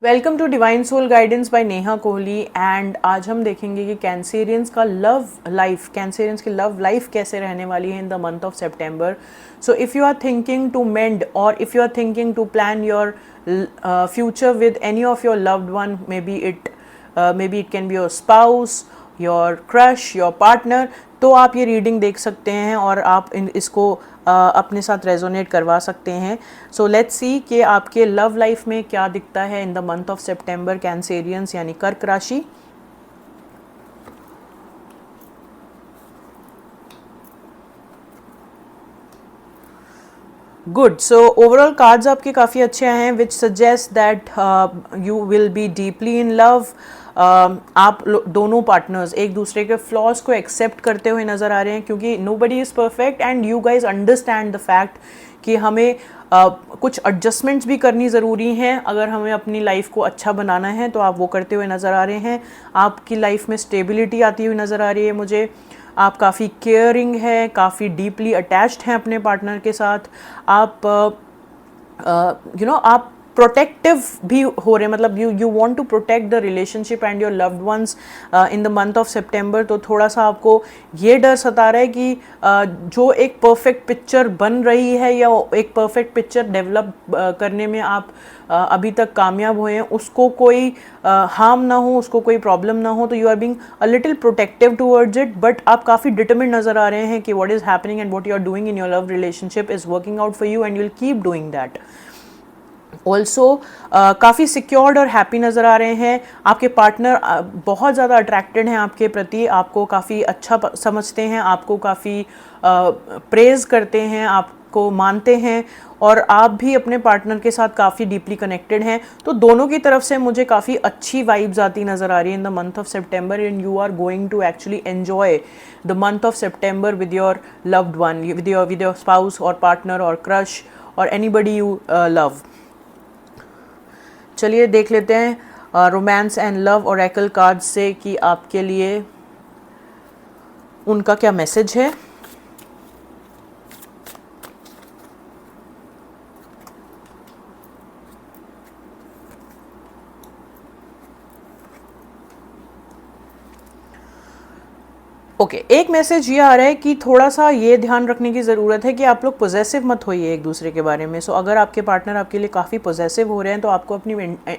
Welcome to divine soul guidance by Neha Kohli. And आज हम देखेंगे कि कैंसेरियंस का लव लाइफ, कैंसेरियंस की लव लाइफ कैसे रहने वाली है in the month of September. So if you are thinking to mend or if you are thinking to plan your future with any of your loved one, may be it can be your spouse, your crush, your partner, तो आप ये reading देख सकते हैं और आप इसको अपने साथ रेजोनेट करवा सकते हैं। सो लेट्स सी कि आपके लव लाइफ में क्या दिखता है in the month of September, Cancerians यानी कर्क राशि। गुड। सो ओवरऑल कार्ड्स आपके काफ़ी अच्छे आए हैं, विच suggest that you will B deeply in love. आप दोनों पार्टनर्स एक दूसरे के फ्लॉज को एक्सेप्ट करते हुए नज़र आ रहे हैं, क्योंकि nobody is perfect and you guys understand the fact कि हमें कुछ एडजस्टमेंट्स भी करनी ज़रूरी हैं। अगर हमें अपनी लाइफ को अच्छा बनाना है तो आप वो करते हुए नज़र आ रहे हैं। आपकी लाइफ में स्टेबिलिटी आती हुई नज़र आ रही है मुझे। आप काफ़ी केयरिंग है, काफ़ी डीपली अटैच्ड हैं अपने पार्टनर के साथ। आप आप प्रोटेक्टिव भी हो रहे हैं, मतलब you want to protect the relationship and your loved ones in the month of September. तो थोड़ा सा आपको ये डर सता रहा है कि जो एक परफेक्ट पिक्चर बन रही है या एक परफेक्ट पिक्चर डेवलप करने में आप अभी तक कामयाब हुए हैं, उसको कोई हार्म ना हो, उसको कोई प्रॉब्लम ना हो। तो you are being a little protective towards it, but आप काफ़ी डिटरमिन्ड नज़र आ रहे हैं कि what is happening and what you are doing in your love relationship is working out for you and you will keep doing that. Also काफ़ी secured और happy नज़र आ रहे हैं। आपके पार्टनर बहुत ज़्यादा अट्रैक्टेड हैं आपके प्रति, आपको काफ़ी अच्छा समझते हैं, आपको काफ़ी प्रेज़ करते हैं, आपको मानते हैं, और आप भी अपने पार्टनर के साथ काफ़ी डीपली कनेक्टेड हैं। तो दोनों की तरफ से मुझे काफ़ी अच्छी वाइब्स आती नज़र आ रही है in the month of September, and you are going to actually enjoy the month of September with your loved one, with your spouse और पार्टनर और क्रश और एनीबडी यू लव। चलिए देख लेते हैं romance and love oracle card से कि आपके लिए उनका क्या मैसेज है। ओके, एक मैसेज ये आ रहा है कि थोड़ा सा ये ध्यान रखने की ज़रूरत है कि आप लोग पॉजेसिव मत होइए एक दूसरे के बारे में। सो अगर आपके पार्टनर आपके लिए काफ़ी पॉजेसिव हो रहे हैं तो आपको अपनी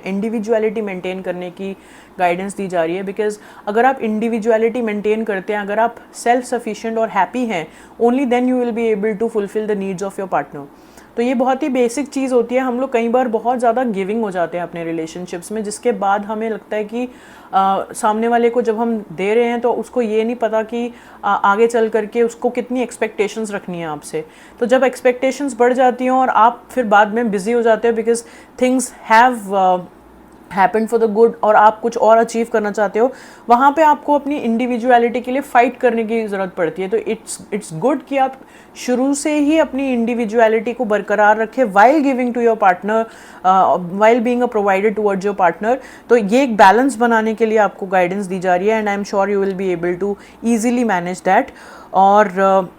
इंडिविजुअलिटी मेंटेन करने की गाइडेंस दी जा रही है, बिकॉज अगर आप इंडिविजुअलिटी मेंटेन करते हैं, अगर आप सेल्फ सफिशिएंट और हैप्पी हैं, only then you will be able to fulfil the needs of your partner. तो ये बहुत ही बेसिक चीज़ होती है। हम लोग कई बार बहुत ज़्यादा गिविंग हो जाते हैं अपने रिलेशनशिप्स में, जिसके बाद हमें लगता है कि सामने वाले को जब हम दे रहे हैं तो उसको ये नहीं पता कि आगे चल करके उसको कितनी एक्सपेक्टेशंस रखनी है आपसे। तो जब एक्सपेक्टेशंस बढ़ जाती हैं और आप फिर बाद में बिजी हो जाते हो because things have happen for the good और आप कुछ और अचीव करना चाहते हो, वहाँ पे आपको अपनी इंडिविजुअलिटी के लिए फ़ाइट करने की ज़रूरत पड़ती है। तो इट्स गुड कि आप शुरू से ही अपनी इंडिविजुअलिटी को बरकरार रखें while giving to your partner, while being a provider towards your partner. तो ये एक बैलेंस बनाने के लिए आपको गाइडेंस दी जा रही है, and I am sure you will be able to easily manage that. और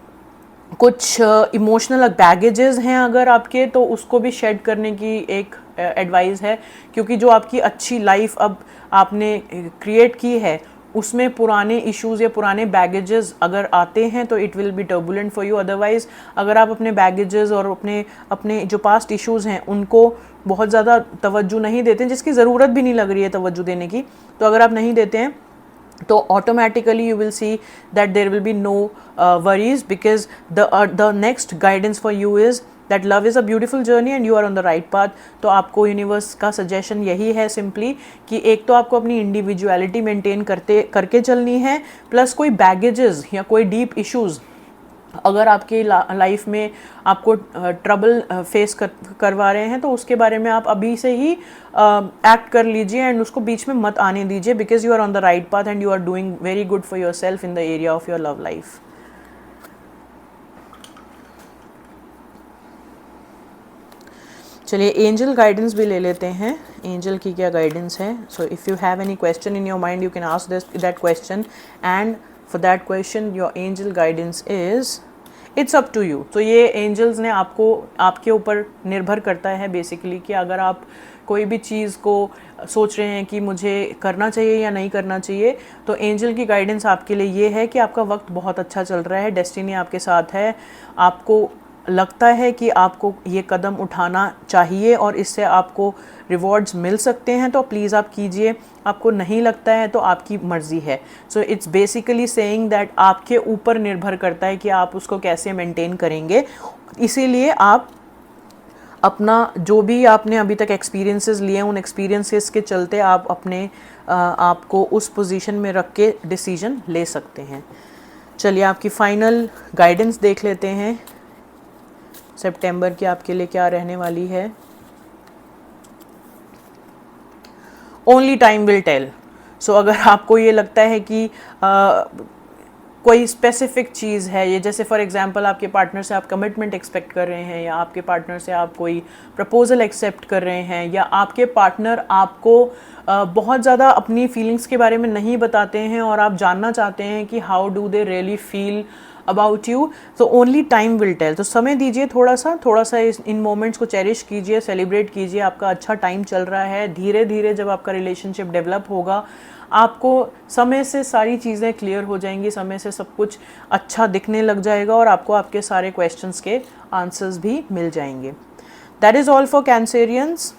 कुछ इमोशनल बैगेजेस हैं अगर आपके, तो उसको भी शेड करने की एक एडवाइस है, क्योंकि जो आपकी अच्छी लाइफ अब आपने क्रिएट की है उसमें पुराने इश्यूज़ या पुराने बैगेजेस अगर आते हैं तो it will be turbulent for you. Otherwise अगर आप अपने बैगेजेस और अपने जो पास्ट इश्यूज़ हैं उनको बहुत ज़्यादा तवज्जो नहीं देते हैं, जिसकी ज़रूरत भी नहीं लग रही है तवज्जो देने की, तो अगर आप नहीं देते हैं तो automatically you will see that there will be no worries, because the next guidance for you is that love is a beautiful journey and you are on the right path। तो आपको यूनिवर्स का suggestion यही है simply कि एक तो आपको अपनी इंडिविजुअलिटी मेंटेन करके चलनी है, प्लस कोई बैगेजेस या कोई डीप इश्यूज़ अगर आपकी लाइफ में आपको ट्रबल फेस करवा रहे हैं तो उसके बारे में आप अभी से ही एक्ट कर लीजिए एंड उसको बीच में मत आने दीजिए, because you are on the right path and you are doing very good for your yourself in the area of your love. चलिए एंजल गाइडेंस भी ले लेते हैं, एंजल की क्या गाइडेंस है। So if you have any question in your mind you can ask that question, and for that question your angel guidance is it's up to you. तो ये एंजल्स ने आपको, आपके ऊपर निर्भर करता है बेसिकली कि अगर आप कोई भी चीज़ को सोच रहे हैं कि मुझे करना चाहिए या नहीं करना चाहिए, तो एंजल की गाइडेंस आपके लिए ये है कि आपका वक्त बहुत अच्छा चल रहा है, डेस्टिनी आपके साथ है, आपको लगता है कि आपको ये कदम उठाना चाहिए और इससे आपको रिवॉर्ड्स मिल सकते हैं, तो प्लीज़ आप कीजिए। आपको नहीं लगता है तो आपकी मर्ज़ी है। So it's basically saying that आपके ऊपर निर्भर करता है कि आप उसको कैसे मेंटेन करेंगे। इसीलिए आप अपना जो भी आपने अभी तक एक्सपीरियंसेस लिए हैं, उन एक्सपीरियंसेस के चलते आप अपने आपको उस पोजीशन में रख के डिसीजन ले सकते हैं। चलिए आपकी फाइनल गाइडेंस देख लेते हैं, सितंबर की आपके लिए क्या रहने वाली है। Only time will tell. So अगर आपको ये लगता है कि कोई स्पेसिफिक चीज़ है, ये जैसे फॉर एग्जांपल आपके पार्टनर से आप कमिटमेंट एक्सपेक्ट कर रहे हैं, या आपके पार्टनर से आप कोई प्रपोजल एक्सेप्ट कर रहे हैं, या आपके पार्टनर आपको बहुत ज़्यादा अपनी फीलिंग्स के बारे में नहीं बताते हैं और आप जानना चाहते हैं कि how do they really feel about you, तो ओनली टाइम विल टेल। तो समय दीजिए थोड़ा सा इन मोमेंट्स को चेरिश कीजिए, सेलिब्रेट कीजिए। आपका अच्छा टाइम चल रहा है। धीरे धीरे जब आपका रिलेशनशिप डेवलप होगा, आपको समय से सारी चीज़ें क्लियर हो जाएंगी, समय से सब कुछ अच्छा दिखने लग जाएगा और आपको आपके सारे क्वेश्चंस के आंसर्स भी मिल जाएंगे। That is all for Cancerians.